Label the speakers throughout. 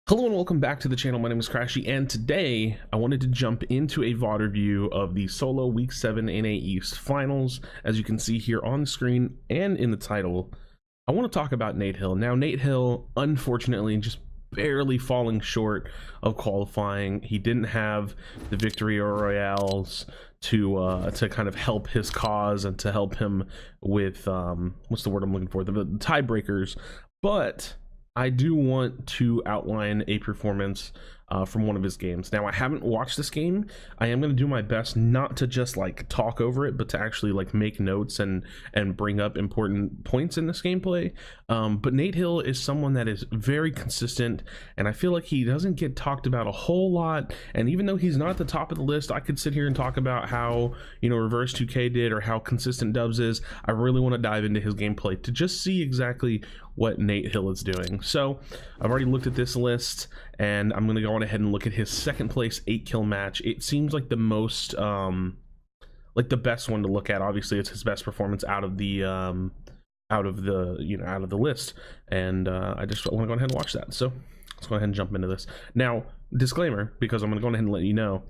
Speaker 1: Hello and welcome back to the channel. My name is Crashy, and today I wanted to jump into a VOD review of the solo week 7 NA East finals. As you can see here on the screen and in the title, I want to talk about Nate Hill. Now, Nate Hill, unfortunately, just barely falling short of qualifying. He didn't have the victory royales to kind of help his cause and to help him with what's the word I'm looking for, the tiebreakers. But I do want to outline a performance from one of his games. Now, I haven't watched this game. I am going to do my best not to just like talk over it, but to actually like make notes and bring up important points in this gameplay. But Nate Hill is someone that is very consistent, and I feel like he doesn't get talked about a whole lot. And even though he's not at the top of the list, I could sit here and talk about how, you know, Reverse 2K did or how consistent Dubs is. I really want to dive into his gameplay to just see exactly what Nate Hill is doing. So I've already looked at this list, and I'm going to go on ahead and look at his second place 8-kill match. It seems like the most like the best one to look at. Obviously, it's his best performance out of the list, and I just want to go ahead and watch that. So let's go ahead and jump into this. Now, disclaimer, because I'm going to go ahead and let you know,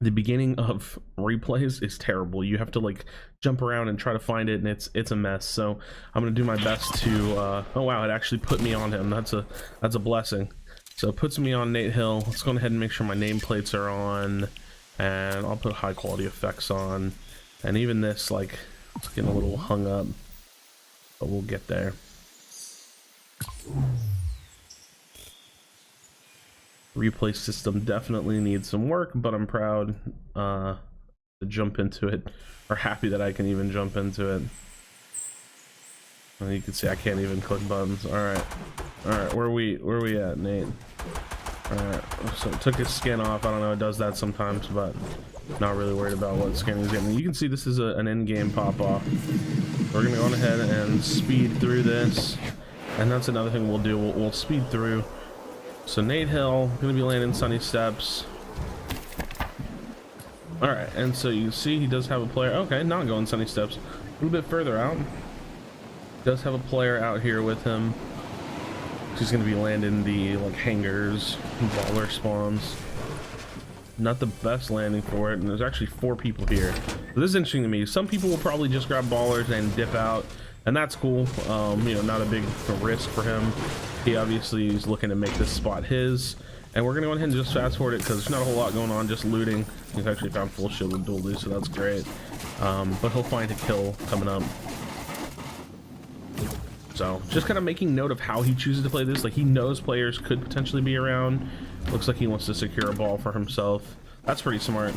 Speaker 1: the beginning of replays is terrible. You have to like jump around and try to find it, and it's a mess. So I'm gonna do my best to oh wow, it actually put me on him. That's a blessing. So it puts me on Nate Hill. Let's go ahead and make sure my nameplates are on, and I'll put high quality effects on. And even this, like, it's getting a little hung up, but we'll get there. Replay system definitely needs some work, but I'm proud to jump into it, or happy that I can even jump into it. And you can see I can't even click buttons. All right, where are we at, Nate? All right, so it took his skin off. I don't know, it does that sometimes, but not really worried about what skin he's getting. You can see this is an in-game pop-off. We're gonna go on ahead and speed through this, and that's another thing we'll do. We'll speed through. So Nate Hill gonna be landing Sunny Steps. All right, and so you can see he does have a player. Okay, not going Sunny Steps, a little bit further out. Does have a player out here with him. He's gonna be landing the like hangars, baller spawns. Not the best landing for it, and there's actually 4 people here. So this is interesting to me. Some people will probably just grab ballers and dip out, and that's cool. You know, not a big risk for him. He obviously is looking to make this spot his, and we're gonna go ahead and just fast forward it because there's not a whole lot going on, just looting. He's actually found full shield with dual loot, so that's great. But he'll find a kill coming up. So just kind of making note of how he chooses to play this. Like, he knows players could potentially be around. Looks like he wants to secure a ball for himself. That's pretty smart.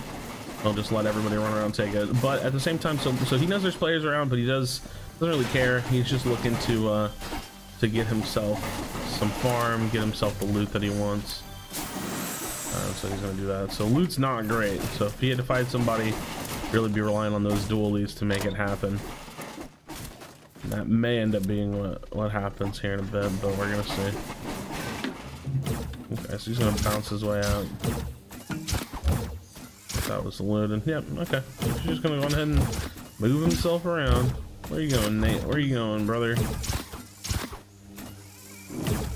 Speaker 1: He'll just let everybody run around and take it. But at the same time, so he knows there's players around, but he doesn't really care. He's just looking to get himself some farm, get himself the loot that he wants. So he's gonna do that. So loot's not great. So if he had to fight somebody, really be relying on those dualies to make it happen. That may end up being what happens here in a bit, but we're gonna see. Okay, so he's gonna bounce his way out. That was the loot, and yep, okay. He's just gonna go ahead and move himself around. Where are you going, Nate? Where are you going, brother?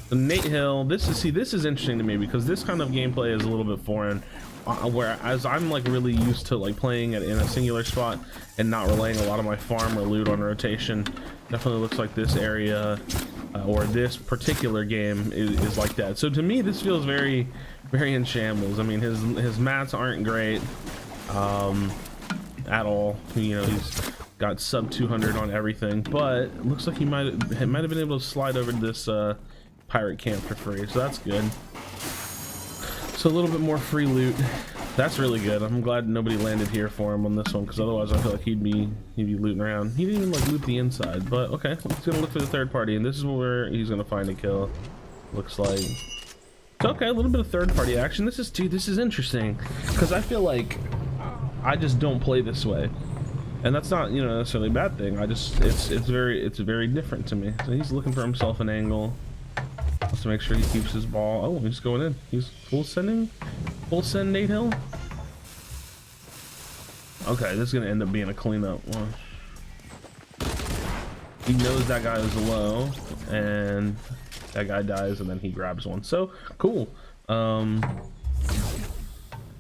Speaker 1: So Nate Hill, this is interesting to me because this kind of gameplay is a little bit foreign. Whereas I'm like really used to like playing it in a singular spot and not relaying a lot of my farm or loot on rotation. Definitely looks like this area or this particular game is like that. So to me, this feels very, very in shambles. I mean, his mats aren't great at all. You know, he's got sub 200 on everything, but it looks like he might have been able to slide over to this pirate camp for free, so that's good. So a little bit more free loot. That's really good. I'm glad nobody landed here for him on this one, because otherwise I feel like he'd be looting around. He didn't even like loot the inside, but okay. He's gonna look for the third party, and this is where he's gonna find a kill. Looks like. So okay, a little bit of third party action. This is interesting, because I feel like I just don't play this way, and that's not, you know, necessarily a bad thing. I just it's very different to me. So he's looking for himself an angle. Wants to make sure he keeps his ball. Oh, he's going in. He's full send Nate Hill. Okay, this is gonna end up being a cleanup one. he knows that guy is low, and that guy dies, and then he grabs one. So cool.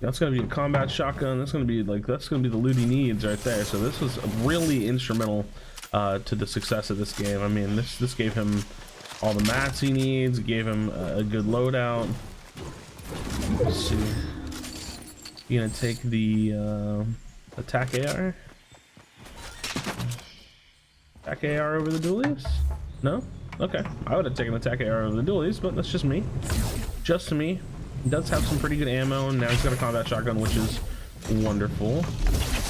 Speaker 1: That's gonna be a combat shotgun. That's gonna be the loot he needs right there. So this was really instrumental to the success of this game. I mean, this gave him all the mats he needs. It gave him a good loadout. Let's see. You gonna take the attack AR? Attack AR over the dualies? No? Okay. I would have taken attack AR over the dualies, but that's just me. Just me. He does have some pretty good ammo, and now he's got a combat shotgun, which is wonderful.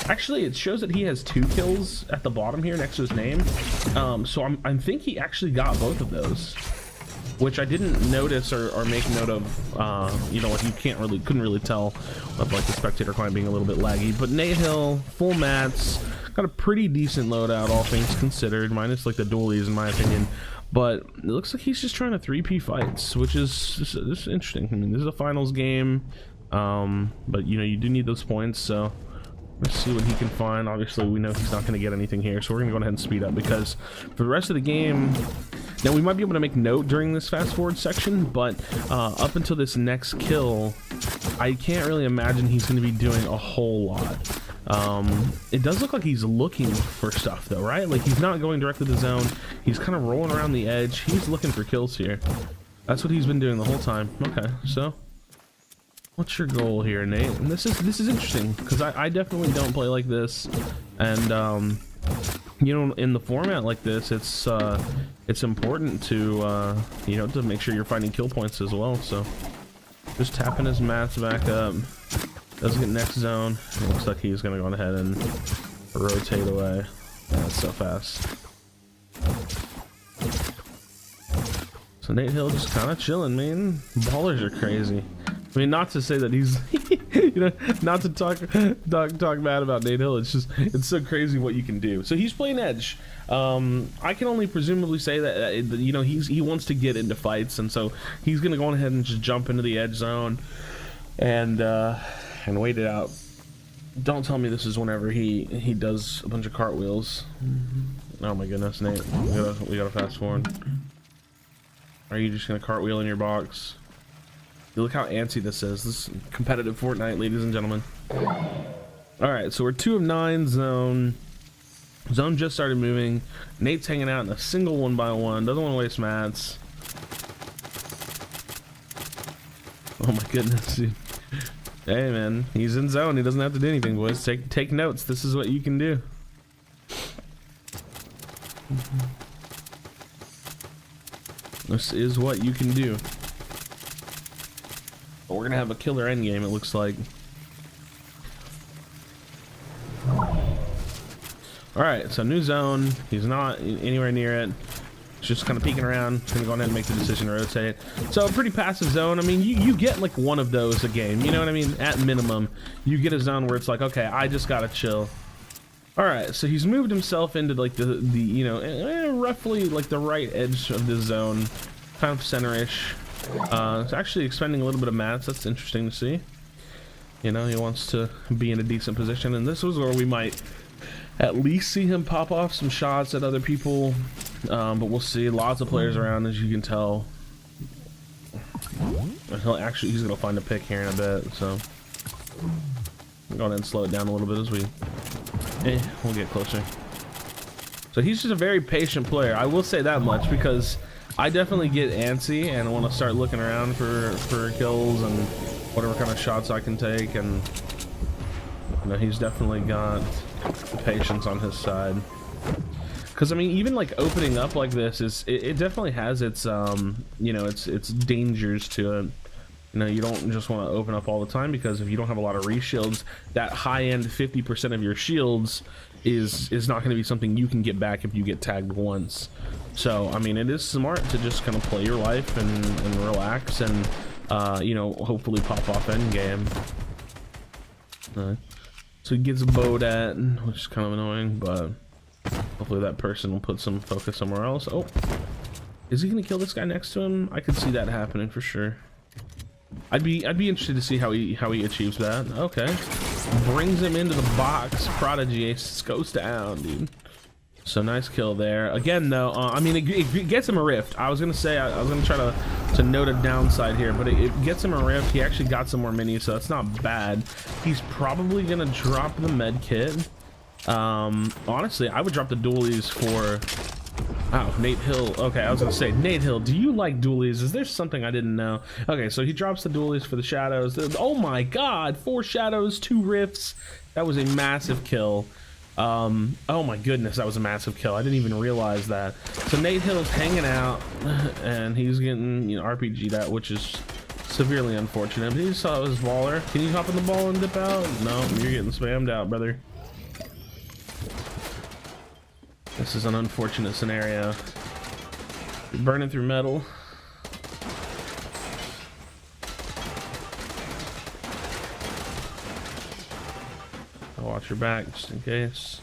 Speaker 1: Actually, it shows that he has 2 kills at the bottom here next to his name. So I think he actually got both of those, which I didn't notice or make note of. You know, like you couldn't really tell with like the spectator client being a little bit laggy. But Nate Hill, full mats, got a pretty decent loadout, all things considered, minus like the dualies in my opinion. But it looks like he's just trying to 3P fights, which is this interesting. I mean, this is a finals game, but you know, you do need those points. So let's see what he can find. Obviously, we know he's not going to get anything here, so we're going to go ahead and speed up, because for the rest of the game, now we might be able to make note during this fast forward section, but up until this next kill, I can't really imagine he's going to be doing a whole lot. It does look like he's looking for stuff though, right? Like he's not going directly to the zone. He's kind of rolling around the edge. He's looking for kills here. That's what he's been doing the whole time. Okay, so what's your goal here, Nate? And this is interesting, because I definitely don't play like this, and you know, in the format like this, it's important to you know, to make sure you're finding kill points as well. So just tapping his mats back up. Doesn't get next zone. It looks like he's gonna go ahead and rotate away. Yeah, that's so fast. So Nate Hill just kind of chilling, man. Ballers are crazy. I mean, not to say that he's, you know, not to talk bad about Nate Hill. It's just, it's so crazy what you can do. So he's playing Edge. I can only presumably say that, you know, he wants to get into fights, and so he's gonna go ahead and just jump into the Edge zone and wait it out. Don't tell me this is whenever he does a bunch of cartwheels. Oh my goodness, Nate. We gotta fast forward. Are you just gonna cartwheel in your box? You look how antsy this is. This is competitive Fortnite, ladies and gentlemen. Alright, so we're 2 of 9 zone. Zone just started moving. Nate's hanging out in a single 1x1. Doesn't want to waste mats. Oh my goodness, dude. Hey man, he's in zone. He doesn't have to do anything, boys. Take notes. This is what you can do. This is what you can do. But we're gonna have a killer end game, it looks like. Alright, so new zone. He's not anywhere near it. Just kind of peeking around. Gonna go ahead and make the decision to rotate. So a pretty passive zone. I mean, you get like one of those a game, you know what I mean? At minimum, you get a zone where it's like, okay, I just gotta chill. All right, so he's moved himself into like the you know, roughly like the right edge of the zone, kind of center-ish. It's actually expending a little bit of mats. That's interesting to see. You know, he wants to be in a decent position, and this was where we might at least see him pop off some shots at other people. But we'll see. Lots of players around, as you can tell. He's gonna find a pick here in a bit, so I'm going to slow it down a little bit as we'll get closer. So he's just a very patient player. I will say that much, because I definitely get antsy and want to start looking around for kills and whatever kind of shots I can take, and you know, he's definitely got the patience on his side. Because I mean, even like opening up like this it definitely has its you know, its dangers to it. You know, you don't just want to open up all the time, because if you don't have a lot of reshields, that high-end 50% of your shields is not going to be something you can get back if you get tagged once. So I mean, it is smart to just kind of play your life and relax and you know, hopefully pop off end game. So he gets bowed at, which is kind of annoying, but hopefully that person will put some focus somewhere else. Oh, is he gonna kill this guy next to him? I could see that happening for sure. I'd be interested to see how he achieves that. Okay, brings him into the box. Prodigy Ace goes down, dude. So nice kill there. Again, though, I mean, it gets him a rift. I was gonna say, I was gonna try to note a downside here, but it gets him a rift. He actually got some more minis, so that's not bad. He's probably gonna drop the med kit. Honestly, I would drop the dualies for... Oh, Nate Hill. Okay, I was gonna say, Nate Hill, do you like dualies? Is there something I didn't know? Okay, so he drops the dualies for the shadows. Oh my god, 4 shadows, 2 rifts. That was a massive kill. Oh my goodness, that was a massive kill. I didn't even realize that. So Nate Hill's hanging out, and he's getting, you know, RPG'd out, which is severely unfortunate. But he saw his baller. Can you hop in the ball and dip out? No, you're getting spammed out, brother. This is an unfortunate scenario. You're burning through metal. Watch your back just in case.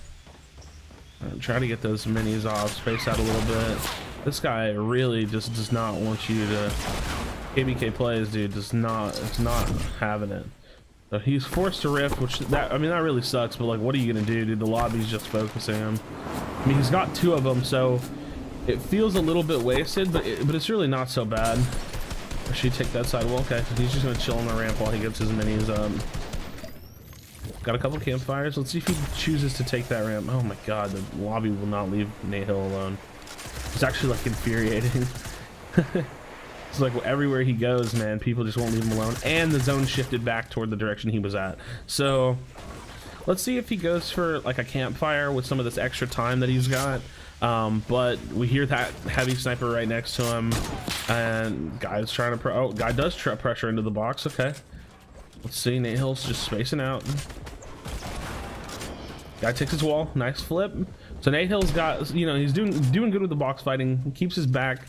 Speaker 1: Try to get those minis off, space out a little bit. This guy really just does not want you to... KBK plays, dude, it's not having it. So he's forced to rift, which that, I mean, that really sucks, but like, what are you gonna do, dude? The lobby's just focusing him. I mean, he's got 2 of them, so it feels a little bit wasted, but it's really not so bad. Or should he take that side? Well, okay, he's just gonna chill on the ramp while he gets his minis up. Got a couple campfires. Let's see if he chooses to take that ramp. Oh my god, the lobby will not leave Nate Hill alone. It's actually like infuriating. It's like everywhere he goes, man, people just won't leave him alone. And the zone shifted back toward the direction he was at. So let's see if he goes for like a campfire with some of this extra time that he's got. But we hear that heavy sniper right next to him, and guy's trying to guy does pressure into the box. Okay, let's see. Nate Hill's just spacing out. Guy takes his wall. Nice flip. So Nate Hill's got, you know, he's doing good with the box fighting. He keeps his back,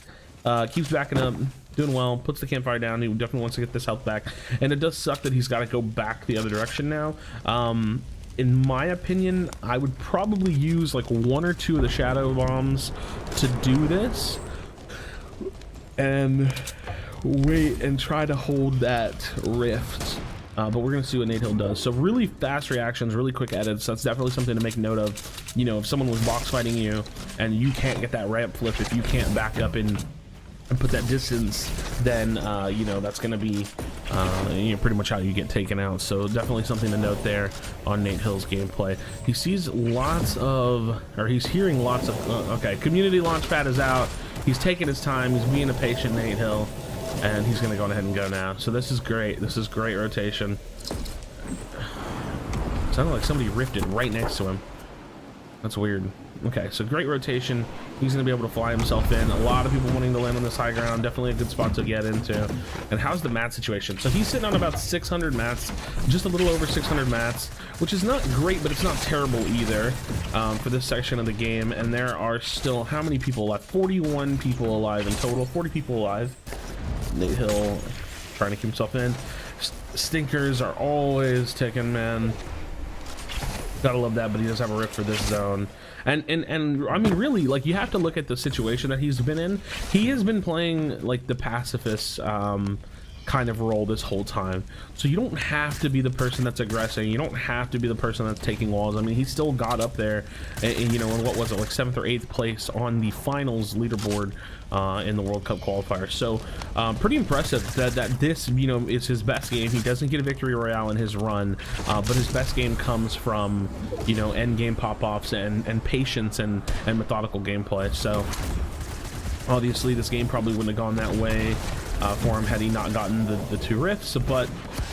Speaker 1: keeps backing up, doing well. Puts the campfire down. He definitely wants to get this health back. And it does suck that he's got to go back the other direction now. In my opinion, I would probably use like 1 or 2 of the shadow bombs to do this, and wait and try to hold that rift. But we're gonna see what Nate Hill does. So really fast reactions, really quick edits. That's definitely something to make note of. You know, if someone was box fighting you and you can't get that ramp flip, if you can't back up and put that distance, then you know, that's gonna be you know, pretty much how you get taken out. So definitely something to note there on Nate Hill's gameplay. He sees lots of, or he's hearing lots of okay, community launchpad is out. He's taking his time. He's being a patient Nate Hill. And he's gonna go ahead and go now. So this is great. This is great rotation. Sounded like somebody rifted right next to him. That's weird. Okay, so great rotation. He's gonna be able to fly himself in. A lot of people wanting to land on this high ground. Definitely a good spot to get into. And how's the mat situation? So he's sitting on about 600 mats, just a little over 600 mats, which is not great, but it's not terrible either for this section of the game. And there are still, how many people alive? 41 people alive in total. 40 people alive. Nate Hill trying to keep himself in. Stinkers are always ticking, man. Gotta love that, but he does have a rift for this zone. And I mean, really, like, you have to look at the situation that he's been in. He has been playing like the pacifist kind of role this whole time, so you don't have to be the person that's aggressing. You don't have to be the person that's taking walls. I mean, he still got up there and you know, in what was it, like 7th or 8th place on the finals leaderboard in the World Cup qualifier. So pretty impressive that this, you know, is his best game. He doesn't get a victory royale in his run, but his best game comes from, you know, end game pop-offs and patience and methodical gameplay. So obviously this game probably wouldn't have gone that way for him had he not gotten the 2 rifts, but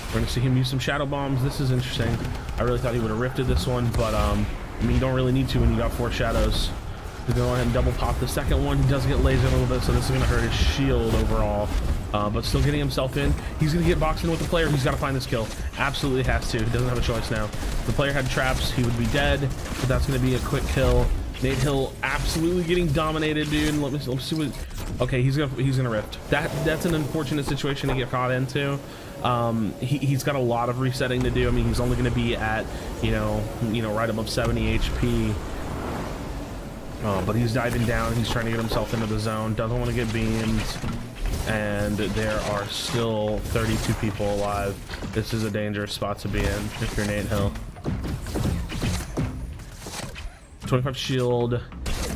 Speaker 1: we're gonna see him use some shadow bombs. This is interesting. I really thought he would have rifted this one, but I mean, you don't really need to when you got 4 shadows. He's gonna go ahead and double pop the second one. He does get lasered a little bit, so this is gonna hurt his shield overall, but still getting himself in. He's gonna get boxed in with the player. He's got to find this kill. Absolutely has to. He doesn't have a choice now. If the player had traps, he would be dead, but that's gonna be a quick kill. Nate Hill absolutely getting dominated, dude. Let me see what. Okay, he's gonna rift. That's an unfortunate situation to get caught into. He's got a lot of resetting to do. I mean, he's only gonna be at you know right above 70 HP. But he's diving down. He's trying to get himself into the zone. Doesn't want to get beamed. And there are still 32 people alive. This is a dangerous spot to be in if you're Nate Hill. 25 shield.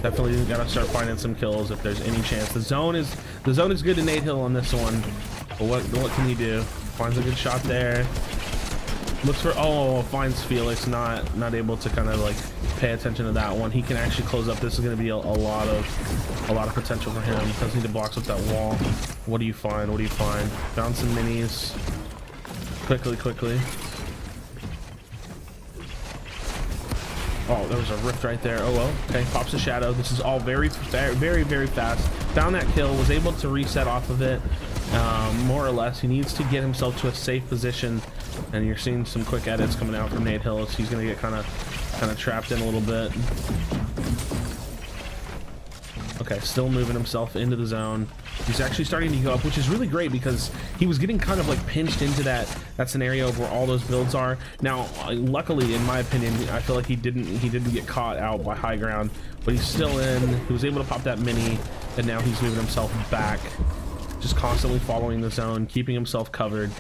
Speaker 1: Definitely gotta start finding some kills if there's any chance. The zone is good to Nate Hill on this one. But what can he do? Finds a good shot there. Looks for, oh, finds Felix, not able to kind of like pay attention to that one. He can actually close up. This is going to be a lot of potential for him. Does need to box up that wall. What do you find? What do you find? Found some minis. Quickly. Oh, there was a rift right there. Oh well. Okay, pops a shadow. This is all very fast. Found that kill. Was able to reset off of it. More or less, he needs to get himself to a safe position, and you're seeing some quick edits coming out from Nate Hill. So he's gonna get kind of trapped in a little bit. Okay, still moving himself into the zone. He's actually starting to go up, which is really great because he was getting kind of like pinched into that scenario where all those builds are. Now, luckily, in my opinion, I feel like he didn't get caught out by high ground, but he's still in. He was able to pop that mini, and now he's moving himself back, just constantly following the zone, keeping himself covered.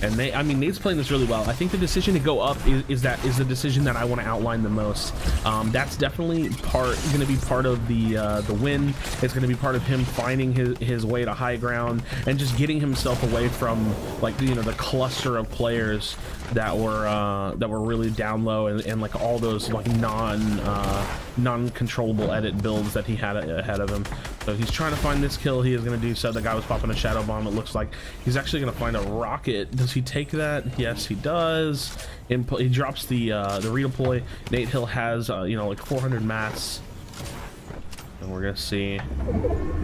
Speaker 1: And Nate's playing this really well. I think the decision to go up is the decision that I want to outline the most. That's definitely going to be part of the win. It's going to be part of him finding his way to high ground and just getting himself away from, like, you know, the cluster of players that were really down low and like all those like non-controllable edit builds that he had ahead of him. So he's trying to find this kill. He is going to do so. The guy was popping a shadow bomb. It looks like he's actually going to find a rocket. Does he take that? Yes, he does. He drops the redeploy. Nate Hill has you know, like 400 mats, and we're gonna see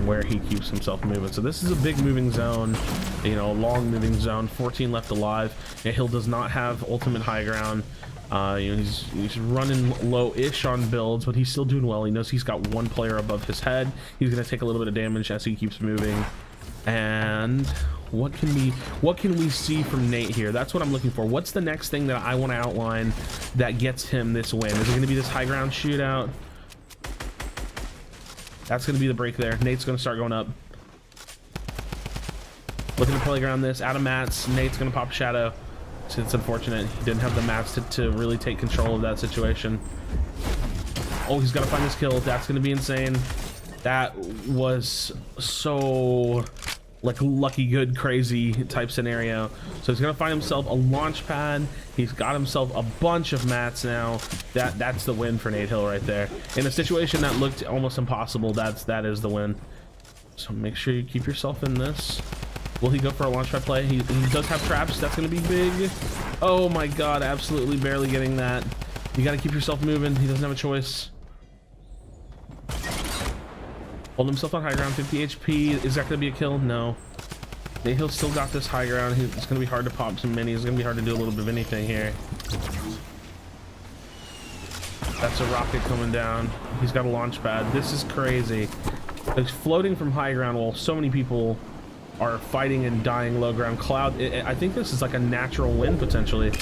Speaker 1: where he keeps himself moving. So this is a big moving zone, you know, long moving zone. 14 left alive. Nate Hill does not have ultimate high ground. You know, he's running low-ish on builds, but he's still doing well. He knows he's got one player above his head. He's gonna take a little bit of damage as he keeps moving. And what can we see from Nate here? That's what I'm looking for. What's the next thing that I want to outline that gets him this win? Is it going to be this high ground shootout? That's going to be the break there. Nate's going to start going up. Looking to playground this. Out of mats. Nate's going to pop shadow. It's unfortunate. He didn't have the mats to really take control of that situation. Oh, he's got to find this kill. That's going to be insane. That was so like lucky good crazy type scenario. So he's gonna find himself a launch pad. He's got himself a bunch of mats now. That's the win for Nate Hill right there. In a situation that looked almost impossible, that is the win. So make sure you keep yourself in this. Will he go for a launch pad play? He does have traps. That's gonna be big. Oh my god, absolutely barely getting that. You gotta keep yourself moving. He doesn't have a choice. Hold himself on high ground, 50 HP. Is that going to be a kill? No. Nate Hill still got this high ground. It's going to be hard to pop some minis. It's going to be hard to do a little bit of anything here. That's a rocket coming down. He's got a launch pad. This is crazy. He's floating from high ground while so many people are fighting and dying low ground. Cloud, I think this is like a natural win potentially.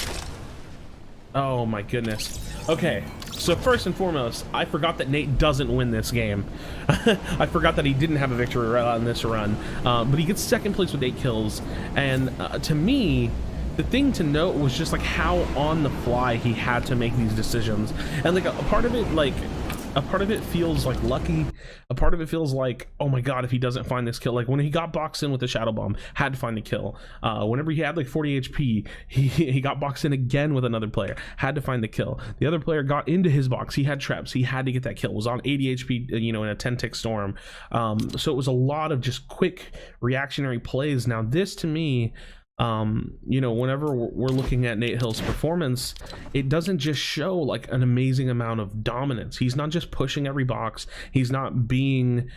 Speaker 1: Oh my goodness. Okay, so first and foremost, I forgot that Nate doesn't win this game. I forgot that he didn't have a victory on this run, but he gets second place with 8 kills. And to me, the thing to note was just like how on the fly he had to make these decisions. And like a part of it feels like lucky. A part of it feels like, oh my god, if he doesn't find this kill, like when he got boxed in with the shadow bomb, had to find a kill. Whenever he had like 40 HP, he got boxed in again with another player, had to find the kill. The other player got into his box, he had traps, he had to get that kill. Was on 80 HP, you know, in a 10 tick storm. So it was a lot of just quick reactionary plays. Now this to me, you know, whenever we're looking at Nate Hill's performance, it doesn't just show like an amazing amount of dominance. He's not just pushing every box, he's not being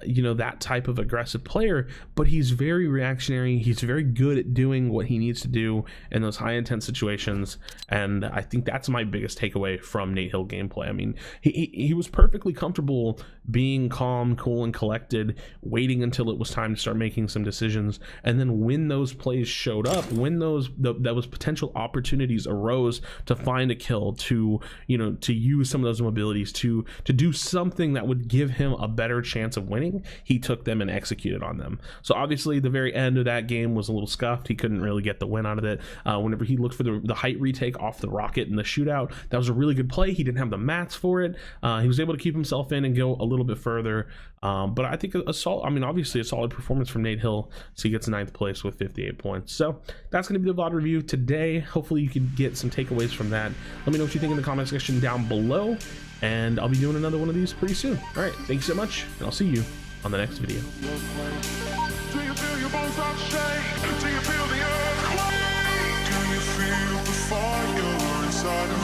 Speaker 1: you know, that type of aggressive player, but he's very reactionary. He's very good at doing what he needs to do in those high intense situations, and I think that's my biggest takeaway from Nate Hill gameplay. I mean, he was perfectly comfortable being calm, cool, and collected, waiting until it was time to start making some decisions, and then when those plays plays showed up, when those potential opportunities arose to find a kill, to, you know, to use some of those abilities to do something that would give him a better chance of winning, he took them and executed on them. So obviously the very end of that game was a little scuffed. He couldn't really get the win out of it. Whenever he looked for the height retake off the rocket in the shootout, that was a really good play. He didn't have the mats for it. He was able to keep himself in and go a little bit further. But I think obviously a solid performance from Nate Hill. So he gets 9th place with 58 points. So that's going to be the VOD review today. Hopefully you can get some takeaways from that. Let me know what you think in the comment section down below, and I'll be doing another one of these pretty soon. All right, thank you so much, and I'll see you on the next video.
Speaker 2: Do you feel your bones start to shake? Do you feel the earthquake? Do you feel the fire inside of